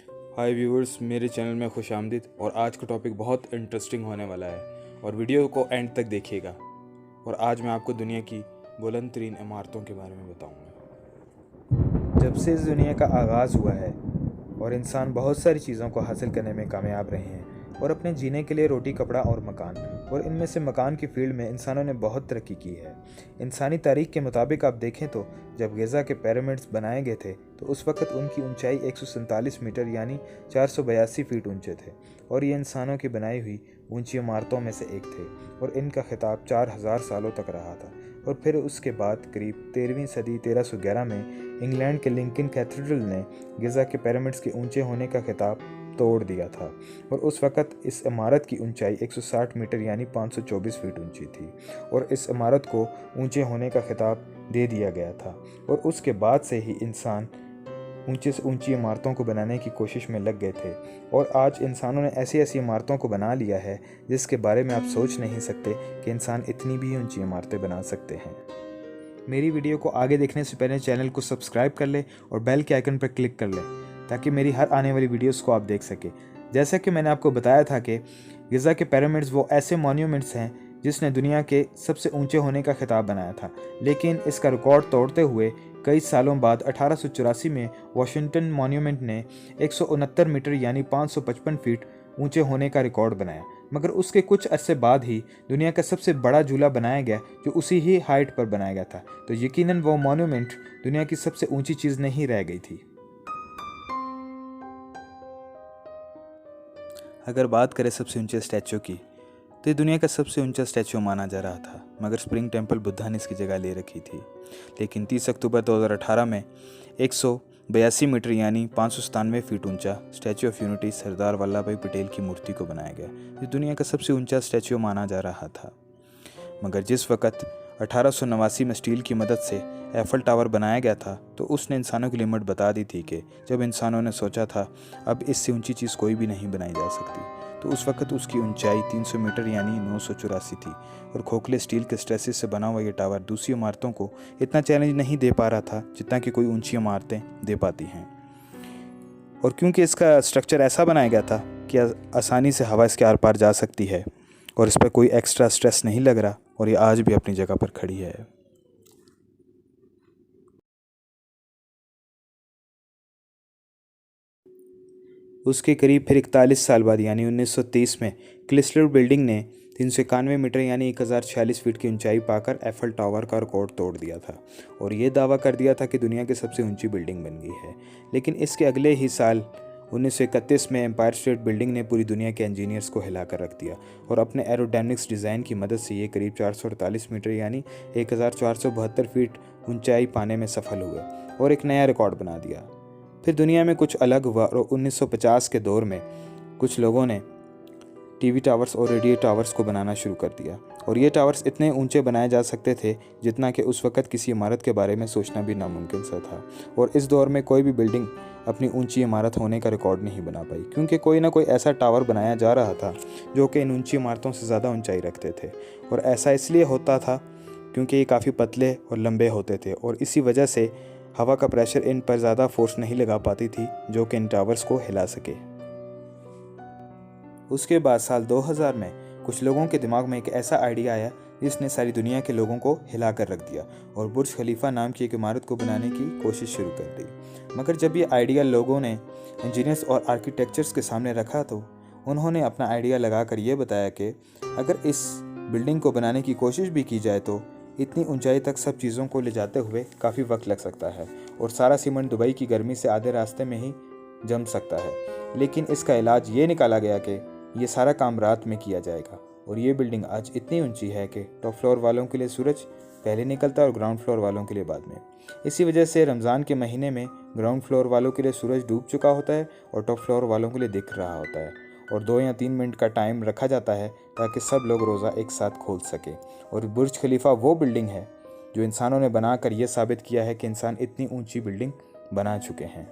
हाय viewers, मेरे channel में खुश आमदीद। और आज का टॉपिक बहुत इंटरेस्टिंग होने वाला है और वीडियो को एंड तक देखिएगा। और आज मैं आपको दुनिया की बुलंद तरीन इमारतों के बारे में बताऊंगा। जब से इस दुनिया का आगाज़ हुआ है और इंसान बहुत सारी चीज़ों को हासिल करने में कामयाब रहे हैं और अपने जीने के लिए रोटी, कपड़ा और मकान, और इनमें से मकान की फील्ड में इंसानों ने बहुत तरक्की की है। इंसानी तारीख के मुताबिक आप देखें तो जब गिज़ा के पिरामिड्स बनाए गए थे तो उस वक़्त उनकी ऊंचाई 147 मीटर यानी 482 फीट ऊंचे थे, और ये इंसानों की बनाई हुई ऊंची इमारतों में से एक थे और इनका खिताब 4000 सालों तक रहा था। और फिर उसके बाद करीब 13वीं सदी 1311 में इंग्लैंड के लिंकन कैथेड्रल ने गिज़ा के पिरामिड्स के ऊंचे होने का खिताब तोड़ दिया था, और उस वक़्त इस इमारत की ऊंचाई 160 मीटर यानी 524 फीट ऊंची थी और इस इमारत को ऊंचे होने का खिताब दे दिया गया था। और उसके बाद से ही इंसान ऊंचे से ऊंची इमारतों को बनाने की कोशिश में लग गए थे, और आज इंसानों ने ऐसी ऐसी इमारतों को बना लिया है जिसके बारे में आप सोच नहीं सकते कि इंसान इतनी भी ऊंची इमारतें बना सकते हैं। मेरी वीडियो को आगे देखने से पहले चैनल को सब्सक्राइब कर ले और बेल के आइकन पर क्लिक कर ले ताकि मेरी हर आने वाली वीडियोस को आप देख सके। जैसा कि मैंने आपको बताया था कि गिज़ा के पिरामिड्स वो ऐसे मॉन्यूमेंट्स हैं जिसने दुनिया के सबसे ऊंचे होने का खिताब बनाया था, लेकिन इसका रिकॉर्ड तोड़ते हुए कई सालों बाद 1884 में वाशिंगटन मॉन्यूमेंट ने 169 मीटर यानी 555 फीट ऊंचे होने का रिकॉर्ड बनाया। मगर उसके कुछ अरसे बाद ही दुनिया का सबसे बड़ा झूला बनाया गया जो उसी ही हाइट पर बनाया गया था, तो यकीनन वो मॉन्यूमेंट दुनिया की सबसे ऊंची चीज़ नहीं रह गई थी। अगर बात करें सबसे ऊंचे स्टैचू की, तो ये दुनिया का सबसे ऊंचा स्टैचू माना जा रहा था, मगर स्प्रिंग टेम्पल बुद्धा ने इसकी जगह ले रखी थी। लेकिन 30 अक्टूबर 2018 में 182 मीटर यानी 597 फीट ऊंचा statue of unity Sardar Vallabh भाई पटेल की मूर्ति को बनाया गया, जो दुनिया का सबसे ऊंचा स्टैचू माना जा रहा था। मगर जिस वक़्त 1889 में स्टील की मदद से एफल टावर बनाया गया था, तो उसने इंसानों की लिमिट बता दी थी कि जब इंसानों ने सोचा था अब इससे ऊंची चीज़ कोई भी नहीं बनाई जा सकती, तो उस वक़्त उसकी ऊंचाई 300 मीटर यानी 984 थी, और खोखले स्टील के स्ट्रेसेस से बना हुआ ये टावर दूसरी इमारतों को इतना चैलेंज नहीं दे पा रहा था जितना कि कोई ऊंची इमारतें दे पाती हैं। और क्योंकि इसका स्ट्रक्चर ऐसा बनाया गया था कि आसानी से हवा इसके आर पार जा सकती है और इस पर कोई एक्स्ट्रा स्ट्रेस नहीं लग रहा, और ये आज भी अपनी जगह पर खड़ी है। उसके करीब फिर 41 साल बाद यानी 1930 में क्लिस्लर बिल्डिंग ने 391 मीटर यानी 1046 फीट की ऊंचाई पाकर एफल टावर का रिकॉर्ड तोड़ दिया था और ये दावा कर दिया था कि दुनिया की सबसे ऊंची बिल्डिंग बन गई है। लेकिन इसके अगले ही साल 1931 में एम्पायर स्टेट बिल्डिंग ने पूरी दुनिया के इंजीनियर्स को हिला कर रख दिया और अपने एरोडायनेमिक्स डिज़ाइन की मदद से ये करीब 448 मीटर यानी 1472 फीट ऊंचाई पाने में सफल हुए और एक नया रिकॉर्ड बना दिया। फिर दुनिया में कुछ अलग हुआ और 1950 के दौर में कुछ लोगों ने टीवी टावर्स और रेडियो टावर्स को बनाना शुरू कर दिया, और ये टावर्स इतने ऊंचे बनाए जा सकते थे जितना कि उस वक़्त किसी इमारत के बारे में सोचना भी नामुमकिन सा था। और इस दौर में कोई भी बिल्डिंग अपनी ऊंची इमारत होने का रिकॉर्ड नहीं बना पाई, क्योंकि कोई ना कोई ऐसा टावर बनाया जा रहा था जो कि इन ऊंची इमारतों से ज़्यादा ऊंचाई रखते थे। और ऐसा इसलिए होता था क्योंकि ये काफ़ी पतले और लंबे होते थे, और इसी वजह से हवा का प्रेशर इन पर ज़्यादा फोर्स नहीं लगा पाती थी जो कि इन टावर्स को हिला सके। उसके बाद साल 2000 में कुछ लोगों के दिमाग में एक ऐसा आइडिया आया जिसने सारी दुनिया के लोगों को हिला कर रख दिया और बुर्ज खलीफा नाम की एक इमारत को बनाने की कोशिश शुरू कर दी। मगर जब ये आइडिया लोगों ने इंजीनियर्स और आर्किटेक्चर्स के सामने रखा तो उन्होंने अपना आइडिया लगा कर ये बताया कि अगर इस बिल्डिंग को बनाने की कोशिश भी की जाए तो इतनी ऊंचाई तक सब चीज़ों को ले जाते हुए काफ़ी वक्त लग सकता है और सारा सीमेंट दुबई की गर्मी से आधे रास्ते में ही जम सकता है। लेकिन इसका इलाज ये निकाला गया कि ये सारा काम रात में किया जाएगा, और ये बिल्डिंग आज इतनी ऊंची है कि टॉप फ्लोर वालों के लिए सूरज पहले निकलता है और ग्राउंड फ्लोर वालों के लिए बाद में। इसी वजह से रमज़ान के महीने में ग्राउंड फ्लोर वालों के लिए सूरज डूब चुका होता है और टॉप फ्लोर वालों के लिए दिख रहा होता है, और 2 या 3 मिनट का टाइम रखा जाता है ताकि सब लोग रोज़ा एक साथ खोल सके। और बुर्ज खलीफा वो बिल्डिंग है जो इंसानों ने बनाकर यह साबित किया है कि इंसान इतनी ऊंची बिल्डिंग बना चुके हैं।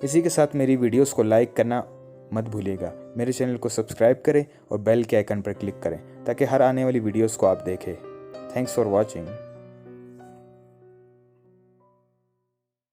इसी के साथ मेरी वीडियोस को लाइक करना मत भूलिएगा, मेरे चैनल को सब्सक्राइब करें और बेल के आइकन पर क्लिक करें ताकि हर आने वाली वीडियोस को आप देखें। Thanks for watching.